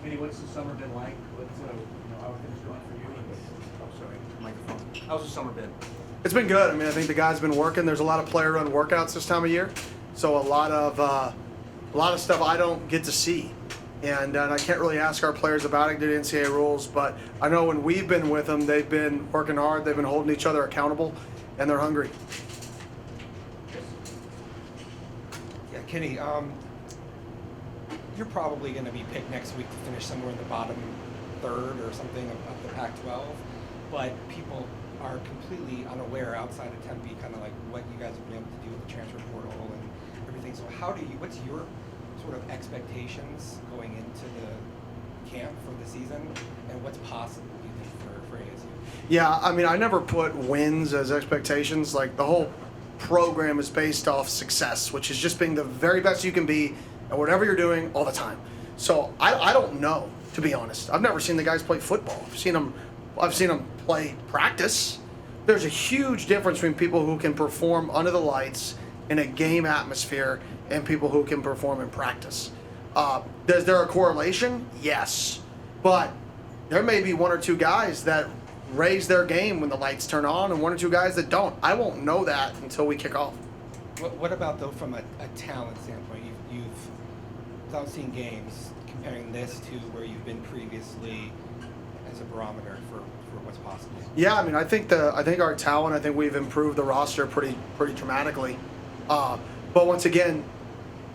Vinny, what's the summer been like? What's how are things going for you? Oh, sorry, microphone. How's the summer been? It's been good. I mean, I think the guys have been working. There's a lot of player-run workouts this time of year, so a lot of stuff I don't get to see, and I can't really ask our players about it due to NCAA rules. But I know when we've been with them, they've been working hard. They've been holding each other accountable, and they're hungry. Yeah, Kenny, you're probably going to be picked next week to finish somewhere in the bottom third or something of the Pac-12, but people are completely unaware outside of Tempe, kind of like what you guys have been able to do with the transfer portal and everything. So what's your sort of expectations going into the camp for the season, and what's possible, do you think, for ASU? Yeah, I mean, I never put wins as expectations. Like, the whole program is based off success, which is just being the very best you can be at whatever you're doing all the time. So I don't know, to be honest. I've never seen the guys play football. I've seen them play practice. There's a huge difference between people who can perform under the lights in a game atmosphere and people who can perform in practice. Is there a correlation? Yes. But there may be one or two guys that raise their game when the lights turn on and one or two guys that don't. I won't know that until we kick off. What about, though, from a talent standpoint? You've without seeing games, comparing this to where you've been previously as a barometer for what's possible? Yeah, I mean, I think our talent, I think we've improved the roster pretty dramatically. But once again,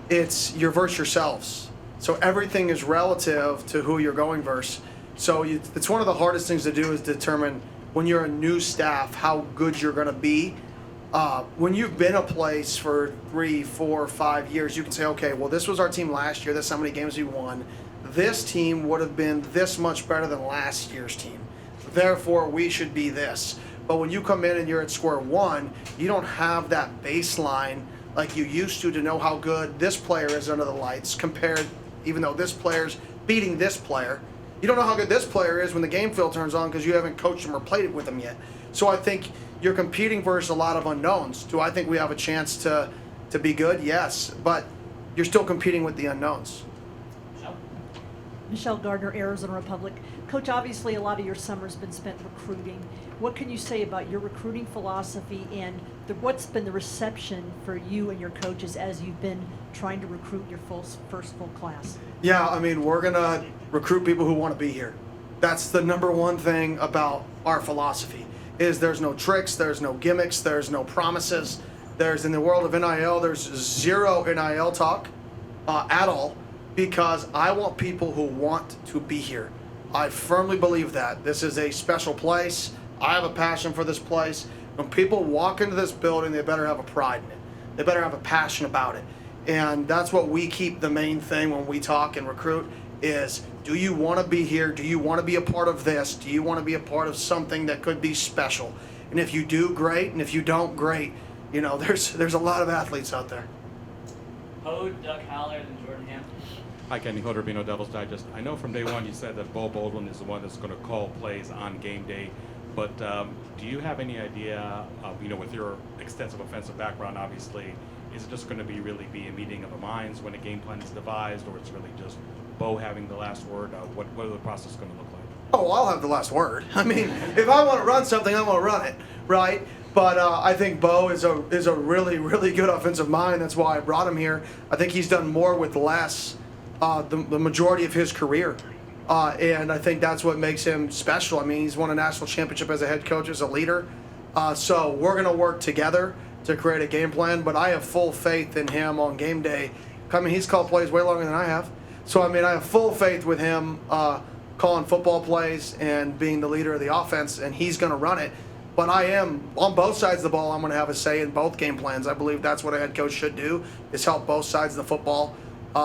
you're versus yourselves. So everything is relative to who you're going versus. So it's one of the hardest things to do is determine when you're a new staff how good you're going to be. When you've been a place for 3, 4, 5 years, you can say, okay, well, this was our team last year. That's how many games we won. This team would have been this much better than last year's team. Therefore, we should be this. But when you come in and you're at square one, you don't have that baseline like you used to know how good this player is under the lights compared, even though this player's beating this player. You don't know how good this player is when the game field turns on because you haven't coached him or played it with him yet. So I think you're competing versus a lot of unknowns. Do I think we have a chance to be good? Yes. But you're still competing with the unknowns. Michelle Gardner, Arizona Republic. Coach, obviously a lot of your summer's been spent recruiting. What can you say about your recruiting philosophy and what's been the reception for you and your coaches as you've been trying to recruit your first full class? Yeah, I mean, we're going to recruit people who want to be here. That's the number one thing about our philosophy is there's no tricks, there's no gimmicks, there's no promises. In the world of NIL, there's zero NIL talk at all. Because I want people who want to be here. I firmly believe that. This is a special place. I have a passion for this place. When people walk into this building, they better have a pride in it. They better have a passion about it. And that's what we keep the main thing when we talk and recruit is, do you want to be here? Do you want to be a part of this? Do you want to be a part of something that could be special? And if you do, great. And if you don't, great. You know, there's a lot of athletes out there. Hode, Doug Haller, and Jordan Hampton. Hi, Kenny Hood, Rubino, Devil's Digest. I know from day one you said that Bo Baldwin is the one that's going to call plays on game day, but do you have any idea, with your extensive offensive background, obviously, is it just going to really be a meeting of the minds when a game plan is devised, or it's really just Bo having the last word? What is the process going to look like? Oh, I'll have the last word. I mean, if I want to run something, I want to run it, right? But I think Bo is a really, really good offensive mind. That's why I brought him here. I think he's done more with less the majority of his career. And I think that's what makes him special. I mean, he's won a national championship as a head coach, as a leader. So we're going to work together to create a game plan. But I have full faith in him on game day. I mean, he's called plays way longer than I have. So, I mean, I have full faith with him calling football plays and being the leader of the offense, and he's going to run it. But I am, on both sides of the ball, I'm going to have a say in both game plans. I believe that's what a head coach should do, is help both sides of the football.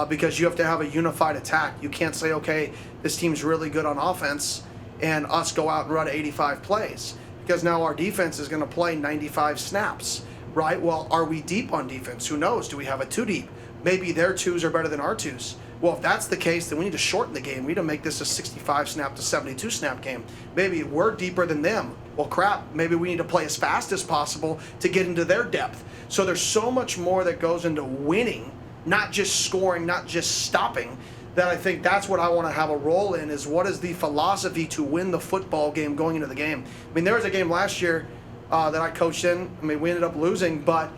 Because you have to have a unified attack. You can't say, okay, this team's really good on offense and us go out and run 85 plays. Because now our defense is going to play 95 snaps, right? Well, are we deep on defense? Who knows? Do we have a two deep? Maybe their twos are better than our twos. Well, if that's the case, then we need to shorten the game. We need to make this a 65 snap to 72 snap game. Maybe we're deeper than them. Well, crap, maybe we need to play as fast as possible to get into their depth. So there's so much more that goes into winning, not just scoring, not just stopping, that I think that's what I want to have a role in, is what is the philosophy to win the football game going into the game. I mean, there was a game last year that I coached in. I mean, we ended up losing, but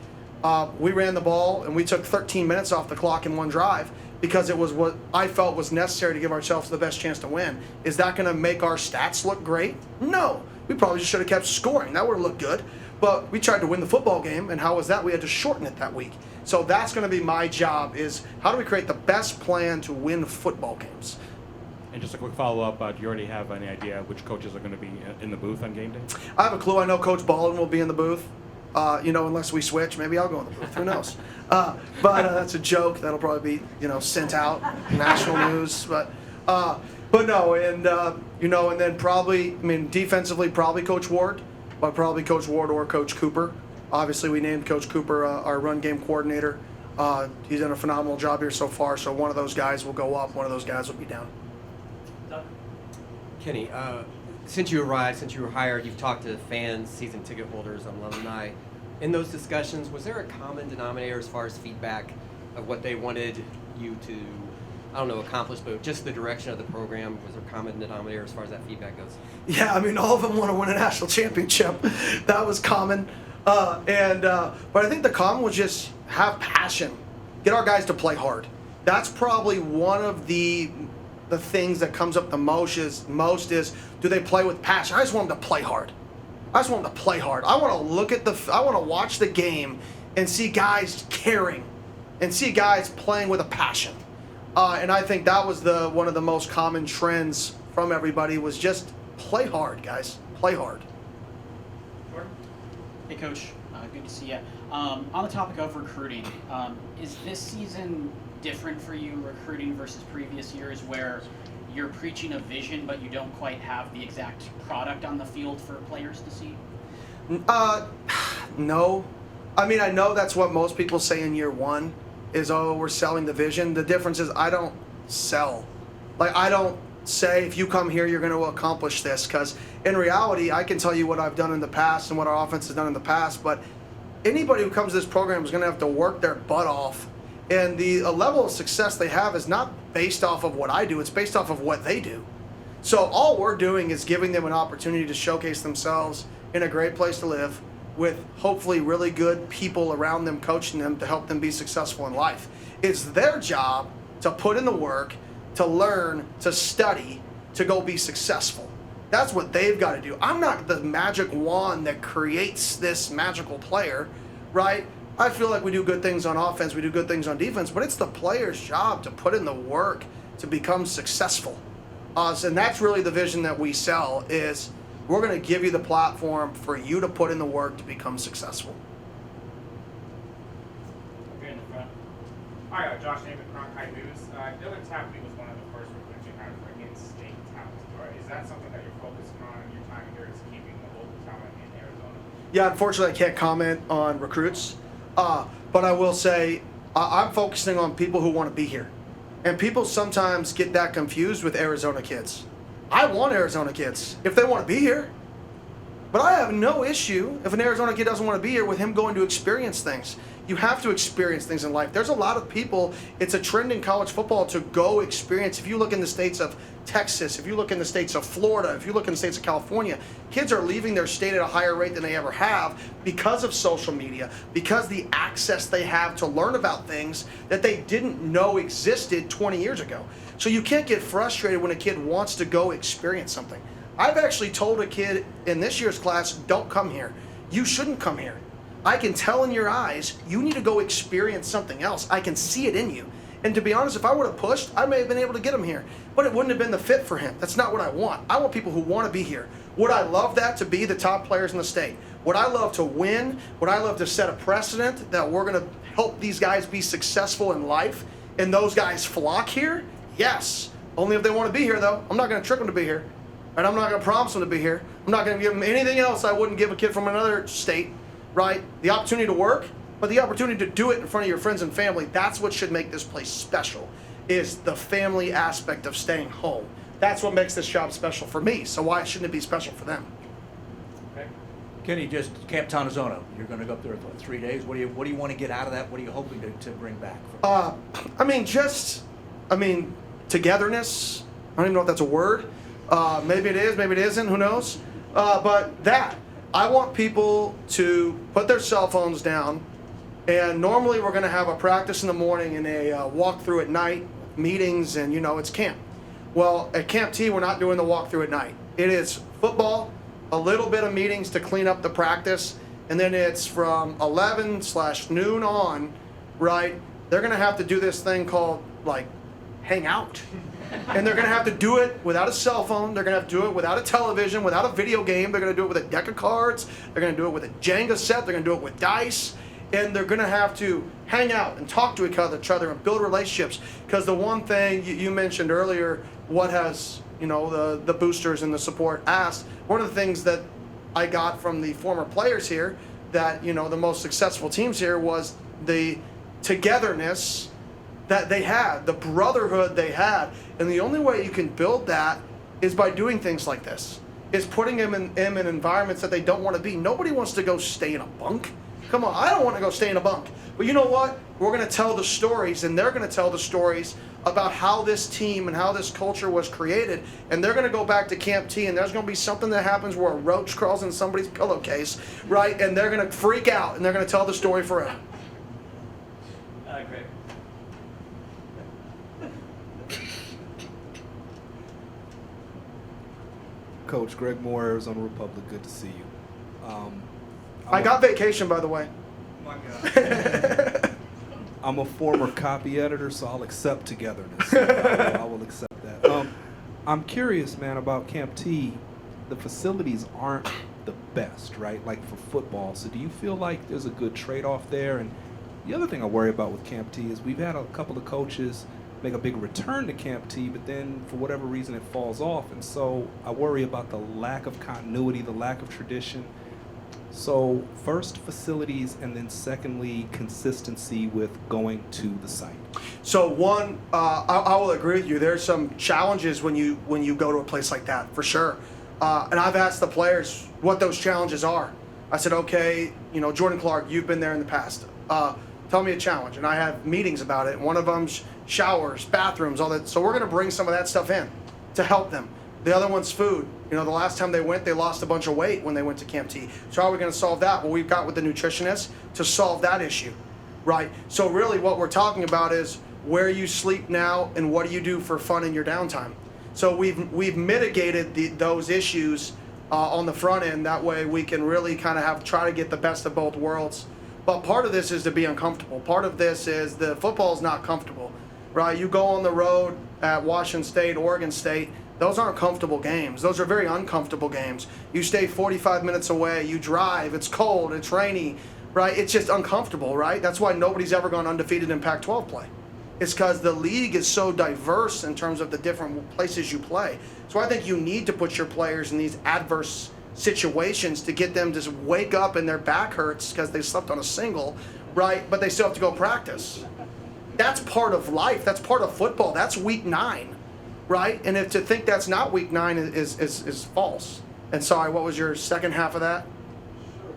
we ran the ball and we took 13 minutes off the clock in one drive because it was what I felt was necessary to give ourselves the best chance to win. Is that going to make our stats look great? No. We probably just should have kept scoring. That would have looked good. But we tried to win the football game, and how was that? We had to shorten it that week. So that's going to be my job, is how do we create the best plan to win football games? And just a quick follow-up, do you already have any idea which coaches are going to be in the booth on game day? I have a clue. I know Coach Baldwin will be in the booth. Unless we switch, maybe I'll go in the booth. Who knows? But that's a joke. That'll probably be, sent out, national news. But no, and then probably, defensively, probably Coach Ward, but probably Coach Ward or Coach Cooper. Obviously, we named Coach Cooper our run game coordinator. He's done a phenomenal job here so far. So one of those guys will go up, one of those guys will be down. Doug? Kenny, since you arrived, since you were hired, you've talked to fans, season ticket holders, alumni. In those discussions, was there a common denominator as far as feedback of what they wanted you to, accomplish, but just the direction of the program? Was there a common denominator as far as that feedback goes? Yeah, all of them want to win a national championship. That was common. But I think the common was just have passion. Get our guys to play hard. That's probably one of the things that comes up the most is do they play with passion? I just want them to play hard. I want to watch the game and see guys caring and see guys playing with a passion. And I think that was one of the most common trends from everybody was just play hard, guys. Play hard. Hey, Coach. Good to see you. On the topic of recruiting, is this season different for you, recruiting versus previous years, where you're preaching a vision but you don't quite have the exact product on the field for players to see? No. I know that's what most people say in year one is, we're selling the vision. The difference is I don't sell. I don't say if you come here you're going to accomplish this, because in reality I can tell you what I've done in the past and what our offense has done in the past, but anybody who comes to this program is going to have to work their butt off, and the level of success they have is not based off of what I do, it's based off of what they do. So all we're doing is giving them an opportunity to showcase themselves in a great place to live with hopefully really good people around them coaching them to help them be successful in life. It's their job to put in the work, to learn, to study, to go be successful. That's what they've got to do. I'm not the magic wand that creates this magical player, right? I feel like we do good things on offense, we do good things on defense, but it's the player's job to put in the work to become successful. And that's really the vision that we sell is we're going to give you the platform for you to put in the work to become successful. Here in the front. Hi, Josh Namath, Cronkite News. Dylan Tapley was one of the first recruits you had for in-state talent. Is that something that you're focusing on in your time here, is keeping the local talent in Arizona? Yeah, unfortunately I can't comment on recruits, but I will say I'm focusing on people who want to be here. And people sometimes get that confused with Arizona kids. I want Arizona kids if they want to be here. But I have no issue if an Arizona kid doesn't want to be here with him going to experience things. You have to experience things in life. There's a lot of people, it's a trend in college football to go experience. If you look in the states of Texas, if you look in the states of Florida, if you look in the states of California, kids are leaving their state at a higher rate than they ever have because of social media, because the access they have to learn about things that they didn't know existed 20 years ago. So you can't get frustrated when a kid wants to go experience something. I've actually told a kid in this year's class, don't come here. You shouldn't come here. I can tell in your eyes, you need to go experience something else. I can see it in you. And to be honest, if I would have pushed, I may have been able to get him here. But it wouldn't have been the fit for him. That's not what I want. I want people who want to be here. Would I love that to be the top players in the state? Would I love to win? Would I love to set a precedent that we're going to help these guys be successful in life and those guys flock here? Yes. Only if they want to be here, though. I'm not going to trick them to be here. And I'm not going to promise them to be here. I'm not going to give them anything else I wouldn't give a kid from another state, right? The opportunity to work, but the opportunity to do it in front of your friends and family. That's what should make this place special, is the family aspect of staying home. That's what makes this job special for me. So why shouldn't it be special for them? Okay. Kenny, just Camp Tontozona. You're going to go up there for 3 days. What do you want to get out of that? What are you hoping to bring back? togetherness. I don't even know if that's a word. Maybe it is, maybe it isn't, who knows? But that, I want people to put their cell phones down, and normally we're going to have a practice in the morning and a walkthrough at night, meetings, and it's camp. Well, at Camp T, we're not doing the walkthrough at night. It is football, a little bit of meetings to clean up the practice, and then it's from 11/noon on, right? They're going to have to do this thing called, like, hang out. And they're going to have to do it without a cell phone. They're going to have to do it without a television, without a video game. They're going to do it with a deck of cards. They're going to do it with a Jenga set. They're going to do it with dice. And they're going to have to hang out and talk to each other and build relationships. Because the one thing you mentioned earlier, what has the boosters and the support asked, one of the things that I got from the former players here, that the most successful teams here, was the togetherness that they had, the brotherhood they had. And the only way you can build that is by doing things like this, is putting them in environments that they don't want to be. Nobody wants to go stay in a bunk. Come on, I don't want to go stay in a bunk. But you know what? We're going to tell the stories, and they're going to tell the stories about how this team and how this culture was created. And they're going to go back to Camp T, and there's going to be something that happens where a roach crawls in somebody's pillowcase, right? And they're going to freak out, and they're going to tell the story forever. Great. Coach Greg Moore, Arizona Republic. Good to see you. I got vacation, by the way. My God. I'm a former copy editor, so I'll accept togetherness. I will accept that. I'm curious, man, about Camp T. The facilities aren't the best, right? Like for football. So do you feel like there's a good trade-off there? And the other thing I worry about with Camp T is we've had a couple of coaches make a big return to Camp T, but then for whatever reason it falls off. And so I worry about the lack of continuity, the lack of tradition. So first, facilities, and then secondly, consistency with going to the site. So one, I will agree with you. There's some challenges when you go to a place like that, for sure. And I've asked the players what those challenges are. I said, okay, Jordan Clark, you've been there in the past. Tell me a challenge. And I have meetings about it. One of them's showers, bathrooms, all that. So we're going to bring some of that stuff in to help them. The other one's food. The last time they went, they lost a bunch of weight when they went to Camp T. So how are we going to solve that? Well, we've got with the nutritionists to solve that issue, right? So really what we're talking about is where you sleep now and what do you do for fun in your downtime. So we've mitigated those issues on the front end. That way we can really kind of try to get the best of both worlds. But part of this is to be uncomfortable. Part of this is the football is not comfortable, right? You go on the road at Washington State, Oregon State. Those aren't comfortable games. Those are very uncomfortable games. You stay 45 minutes away. You drive. It's cold. It's rainy, right? It's just uncomfortable, right? That's why nobody's ever gone undefeated in Pac-12 play. It's because the league is so diverse in terms of the different places you play. So I think you need to put your players in these adverse situations to get them to just wake up and their back hurts because they slept on a single, right? But they still have to go practice. That's part of life. That's part of football. That's week 9. Right? And if to think that's not week 9 is false. And sorry, what was your second half of that? Sure.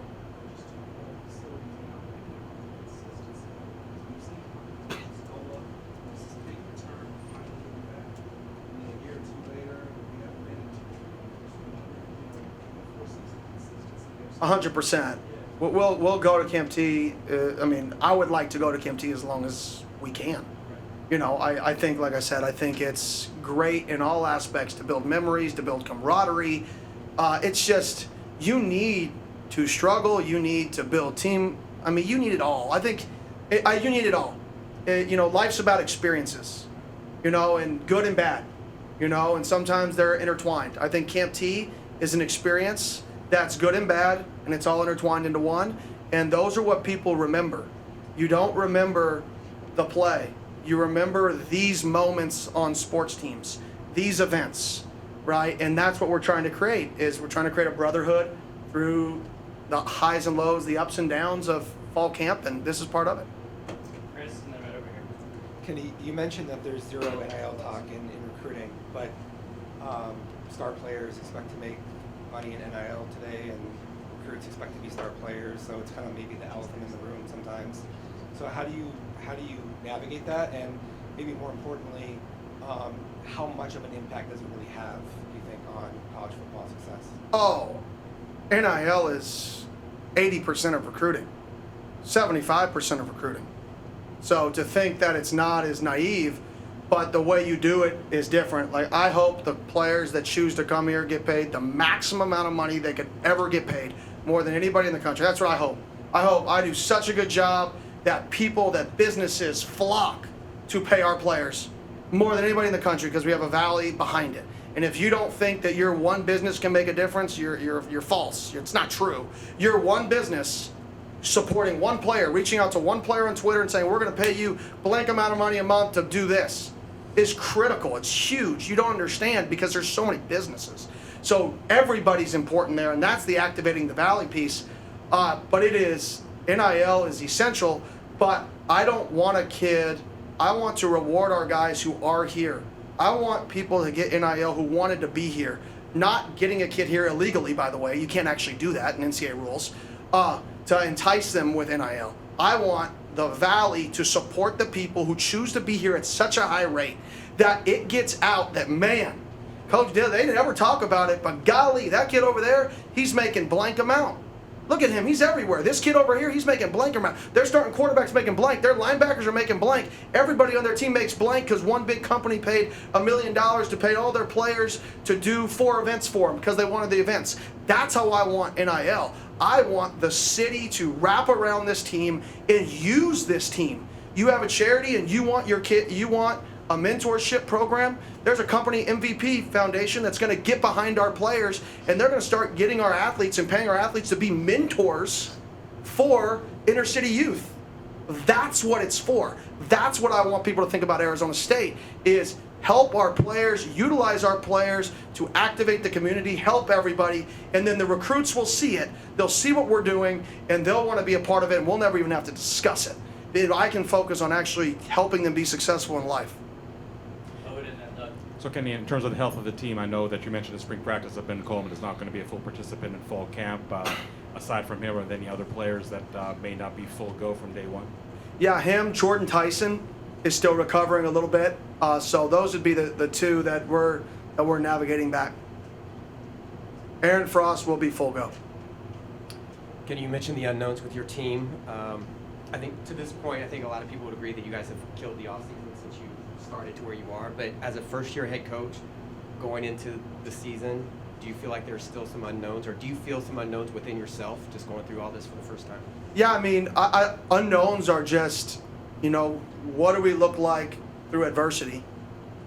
100%. We'll go to Camp T. I would like to go to Camp T as long as we can. I think, like I said, I think it's great in all aspects to build memories, to build camaraderie. It's just, you need to struggle, you need to build team. You need it all. I think you need it all. Life's about experiences, and good and bad, and sometimes they're intertwined. I think Camp T is an experience that's good and bad, and it's all intertwined into one. And those are what people remember. You don't remember the play. You remember these moments on sports teams, these events, right? And that's what we're trying to create, is we're trying to create a brotherhood through the highs and lows, the ups and downs of fall camp, and this is part of it. Chris, and then right over here. Kenny, you mentioned that there's zero NIL talk in recruiting, but star players expect to make money in NIL today, and recruits expect to be star players, so it's kind of maybe the elephant in the room sometimes. So how do you navigate that? And maybe more importantly, how much of an impact does it really have, do you think, on college football success? Oh, NIL is 80% of recruiting, 75% of recruiting. So to think that it's not is naive, but the way you do it is different. Like, I hope the players that choose to come here get paid the maximum amount of money they could ever get paid, more than anybody in the country. That's what I hope. I hope I do such a good job that people, that businesses flock to pay our players more than anybody in the country, because we have a valley behind it. And if you don't think that your one business can make a difference, you're false. It's not true. Your one business supporting one player, reaching out to one player on Twitter and saying, we're going to pay you blank amount of money a month to do this, is critical. It's huge. You don't understand, because there's so many businesses. So everybody's important there, and that's the activating the valley piece. But it is, NIL is essential, but I don't want a kid. I want to reward our guys who are here. I want people to get NIL who wanted to be here. Not getting a kid here illegally, by the way. You can't actually do that in NCAA rules. To entice them with NIL. I want the Valley to support the people who choose to be here at such a high rate that it gets out that, man, Coach, they never talk about it, but golly, that kid over there, he's making blank amount. Look at him, he's everywhere. This kid over here, he's making blank amount. Their starting quarterback's making blank. Their linebackers are making blank. Everybody on their team makes blank because one big company paid $1 million to pay all their players to do 4 events for them because they wanted the events. That's how I want NIL. I want the city to wrap around this team and use this team. You have a charity and you want your kid, you want a mentorship program. There's a company, MVP Foundation, that's going to get behind our players, and they're going to start getting our athletes and paying our athletes to be mentors for inner city youth. That's what it's for. That's what I want people to think about Arizona State, is help our players, utilize our players to activate the community, help everybody, and then the recruits will see it. They'll see what we're doing, and they'll want to be a part of it, and we'll never even have to discuss it. I can focus on actually helping them be successful in life. So Kenny, in terms of the health of the team, I know that you mentioned in spring practice that Ben Coleman is not going to be a full participant in fall camp. Aside from him, are there any other players that may not be full go from day one? Yeah, him, Jordan Tyson is still recovering a little bit. So those would be the two that we're navigating back. Aaron Frost will be full go. Kenny, you mentioned the unknowns with your team. I think to this point, I think a lot of people would agree that you guys have killed the offseason since you started to where you are. But as a first-year head coach going into the season, do you feel like there's still some unknowns, or do you feel some unknowns within yourself just going through all this for the first time? Yeah, I mean, unknowns are just, what do we look like through adversity?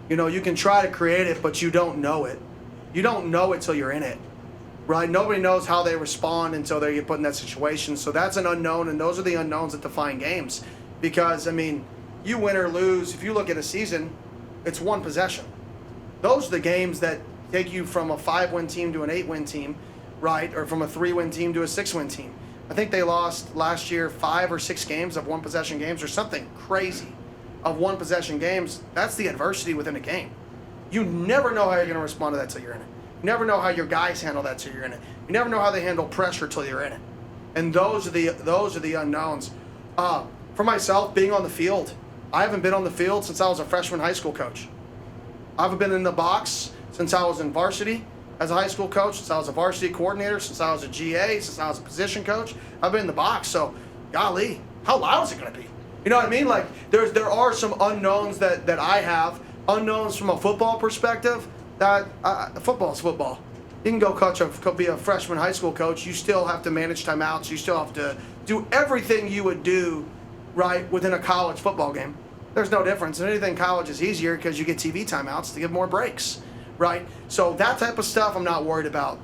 You can try to create it, but you don't know it. You don't know it till you're in it, right? Nobody knows how they respond until they get put in that situation. So that's an unknown, and those are the unknowns that define games. Because, I mean, you win or lose, if you look at a season, it's one possession. Those are the games that take you from a 5-win team to an 8-win team, right? Or from a 3-win team to a 6-win team. I think they lost last year 5 or 6 games of one-possession games, or something crazy of one-possession games. That's the adversity within a game. You never know how you're going to respond to that till you're in it. You never know how your guys handle that till you're in it. You never know how they handle pressure till you're in it. And those are the unknowns. For myself, being on the field, I haven't been on the field since I was a freshman high school coach. I haven't been in the box since I was in varsity as a high school coach, since I was a varsity coordinator, since I was a GA, since I was a position coach. I've been in the box, so golly, how loud is it going to be? You know what I mean? Like, there are some unknowns that I have, unknowns from a football perspective. That football is football. You can go be a freshman high school coach. You still have to manage timeouts. You still have to do everything you would do, right, within a college football game. There's no difference. And anything college is easier because you get TV timeouts to give more breaks, right? So that type of stuff I'm not worried about.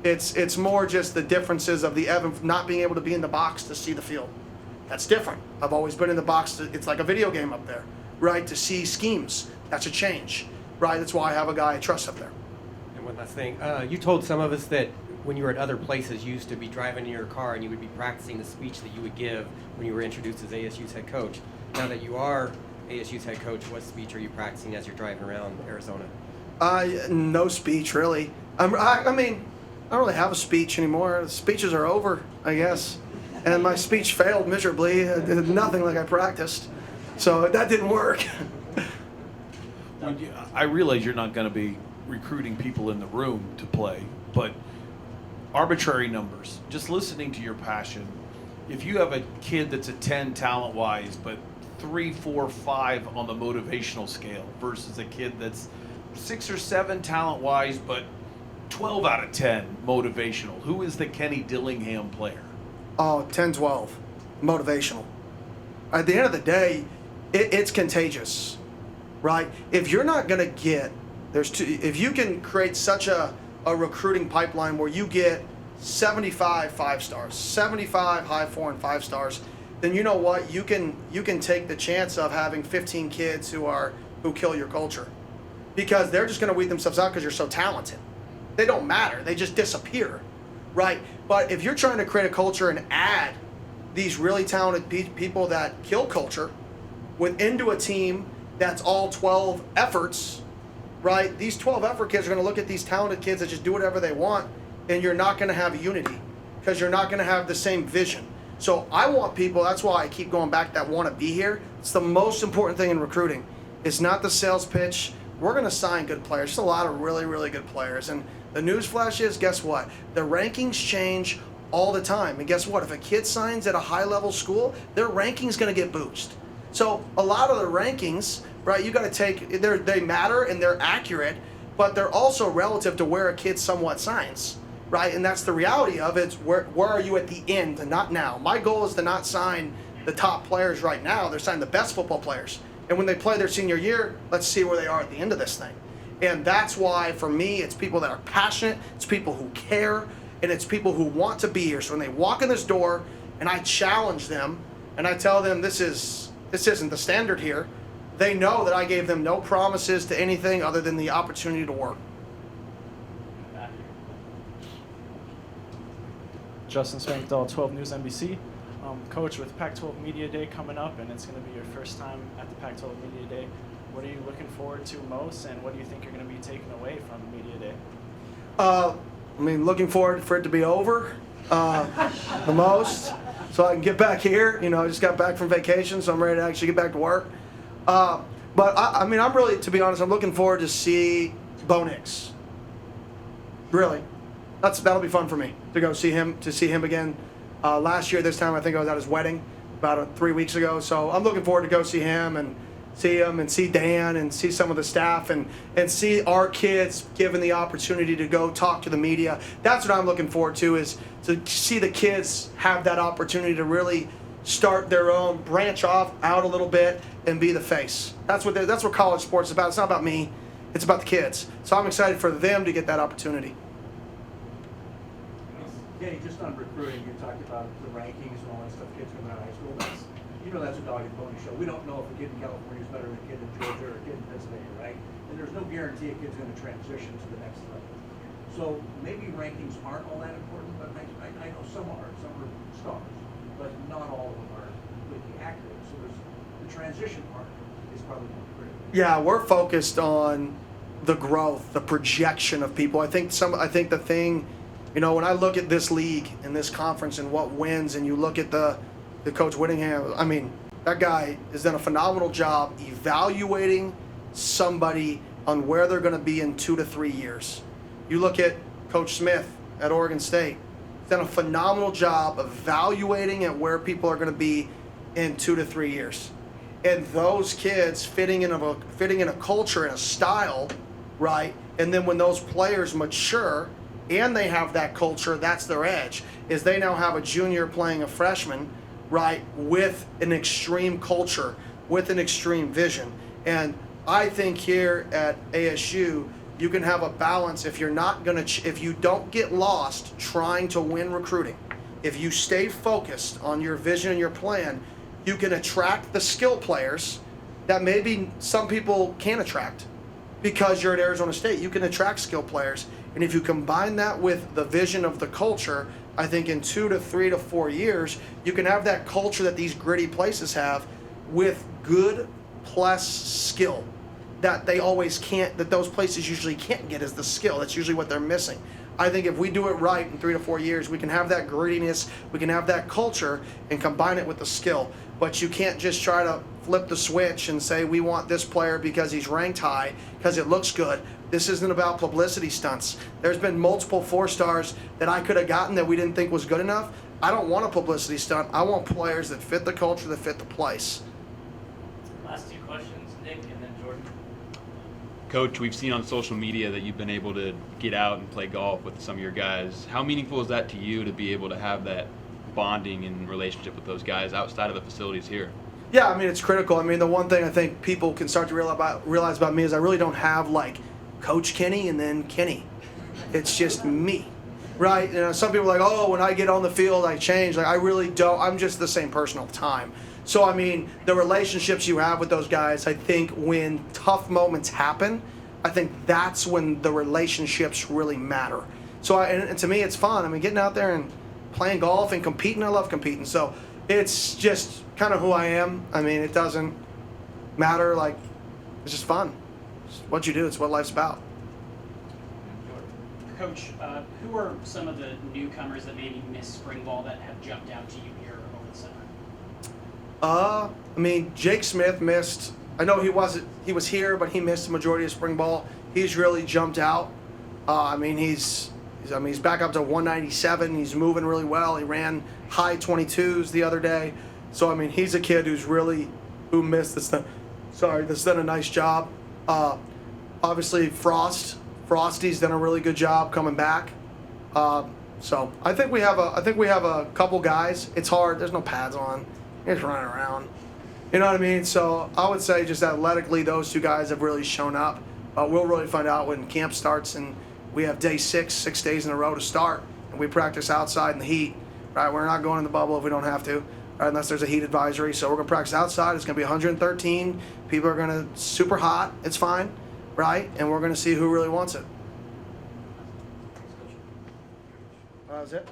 It's more just the differences of the not being able to be in the box to see the field. That's different. I've always been in the box. It's like a video game up there, right? To see schemes. That's a change, right? That's why I have a guy I trust up there. And one last thing. You told some of us that when you were at other places, you used to be driving in your car and you would be practicing the speech that you would give when you were introduced as ASU's head coach. Now that you are ASU's head coach, what speech are you practicing as you're driving around Arizona? No speech, really. I mean, I don't really have a speech anymore. The speeches are over, I guess. And my speech failed miserably. I did nothing like I practiced. So that didn't work. I realize you're not going to be recruiting people in the room to play, but arbitrary numbers. Just listening to your passion. If you have a kid that's a 10 talent-wise, but 3, 4, 5 on the motivational scale versus a kid that's 6 or 7 talent-wise, but 12 out of 10 motivational, who is the Kenny Dillingham player? Oh, 10-12, motivational. At the end of the day, it's contagious, right? If you're not going to get, if you can create such a recruiting pipeline where you get 75 5-stars, 75 high 4 and 5 stars, then you know what? You can take the chance of having 15 kids who kill your culture, because they're just going to weed themselves out because you're so talented. They don't matter. They just disappear, right? But if you're trying to create a culture and add these really talented people that kill culture into a team that's all 12 efforts, right? These 12 effort kids are going to look at these talented kids that just do whatever they want, and you're not going to have unity because you're not going to have the same vision. So I want people, that's why I keep going back, that want to be here. It's the most important thing in recruiting. It's not the sales pitch. We're going to sign good players. Just a lot of really, really good players. And the newsflash is, guess what? The rankings change all the time. And guess what? If a kid signs at a high-level school, their ranking's going to get boosted. So a lot of the rankings, right, you got to take, they matter and they're accurate, but they're also relative to where a kid somewhat signs, right? And that's the reality of it. Where are you at the end and not now? My goal is to not sign the top players right now. They're signing the best football players. And when they play their senior year, let's see where they are at the end of this thing. And that's why, for me, it's people that are passionate, it's people who care, and it's people who want to be here. So when they walk in this door and I challenge them and I tell them this isn't the standard here, they know that I gave them no promises to anything other than the opportunity to work. Justin Spankdahl, 12 News NBC. Coach, with Pac12 Media Day coming up, and it's going to be your first time at the Pac12 Media Day, what are you looking forward to most, and what do you think you're going to be taking away from Media Day? I mean, looking forward for it to be over the most, so I can get back here. You know, I just got back from vacation, so I'm ready to actually get back to work. But I mean, I'm really, to be honest, I'm looking forward to see Bo Nix. Really, that'll be fun for me to go see him again. Last year, this time, I think I was at his wedding about 3 weeks ago. So I'm looking forward to go see him and see Dan and see some of the staff and see our kids given the opportunity to go talk to the media. That's what I'm looking forward to, is to see the kids have that opportunity to really start their own, branch off out a little bit and be the face. That's what college sports is about. It's not about me. It's about the kids. So I'm excited for them to get that opportunity. Kenny, just on recruiting, you talked about the rankings and all that stuff, kids coming out of high school. That's a dog and pony show. We don't know if a kid in California is better than a kid in Georgia or a kid in Pennsylvania, right? And there's no guarantee a kid's going to transition to the next level. So maybe rankings aren't all that important, but I know some are. Some are stars, but not all of them are completely accurate. So the transition part is probably more critical. Yeah, we're focused on the growth, the projection of people. I think the thing, you know, when I look at this league and this conference and what wins, and you look at the Coach Whittingham, I mean, that guy has done a phenomenal job evaluating somebody on where they're going to be in 2 to 3 years. You look at Coach Smith at Oregon State, he's done a phenomenal job evaluating at where people are going to be in 2 to 3 years. And those kids fitting in a culture and a style, right? And then when those players mature and they have that culture, that's their edge, is they now have a junior playing a freshman, right, with an extreme culture, with an extreme vision. And I think here at ASU, you can have a balance if you don't get lost trying to win recruiting. If you stay focused on your vision and your plan, you can attract the skill players that maybe some people can't attract because you're at Arizona State. You can attract skill players. And if you combine that with the vision of the culture, I think in 2 to 3 to 4 years, you can have that culture that these gritty places have with good plus skill that they always can't, that those places usually can't get, is the skill. That's usually what they're missing. I think if we do it right in 3 to 4 years, we can have that grittiness, we can have that culture and combine it with the skill. But you can't just try to flip the switch and say we want this player because he's ranked high, because it looks good. This isn't about publicity stunts. There's been multiple 4-stars that I could have gotten that we didn't think was good enough. I don't want a publicity stunt. I want players that fit the culture, that fit the place. Last two questions, Nick and then Jordan. Coach, we've seen on social media that you've been able to get out and play golf with some of your guys. How meaningful is that to you to be able to have that bonding and relationship with those guys outside of the facilities here? Yeah, I mean, it's critical. I mean, the one thing I think people can start to realize about me is I really don't have, like, Coach Kenny and then Kenny. It's just me, right? You know, some people are like, oh, when I get on the field, I change. Like, I really don't. I'm just the same person all the time. So, I mean, the relationships you have with those guys, I think when tough moments happen, I think that's when the relationships really matter. So, and to me, it's fun. I mean, getting out there and playing golf and competing, I love competing. So, it's just kind of who I am. I mean, it doesn't matter. Like, it's just fun. It's what you do. It's what life's about. Coach, who are some of the newcomers that maybe missed spring ball that have jumped out to you here over the summer? I mean, Jake Smith missed. I know he was here, but he missed the majority of spring ball. He's really jumped out. I mean, he's back up to 197. He's moving really well. He ran high 22s the other day. So, I mean, he's a kid who missed. That's done a nice job. Obviously, Frosty's done a really good job coming back. So I think we have a couple guys. It's hard. There's no pads on. You're just running around. You know what I mean? So I would say just athletically, those two guys have really shown up. We'll really find out when camp starts, and we have day 6 days in a row to start, and we practice outside in the heat. Right? We're not going in the bubble if we don't have to, right? Unless there's a heat advisory. So we're gonna practice outside. It's gonna be 113. People are gonna super hot. It's fine, right? And we're gonna see who really wants it. That's it.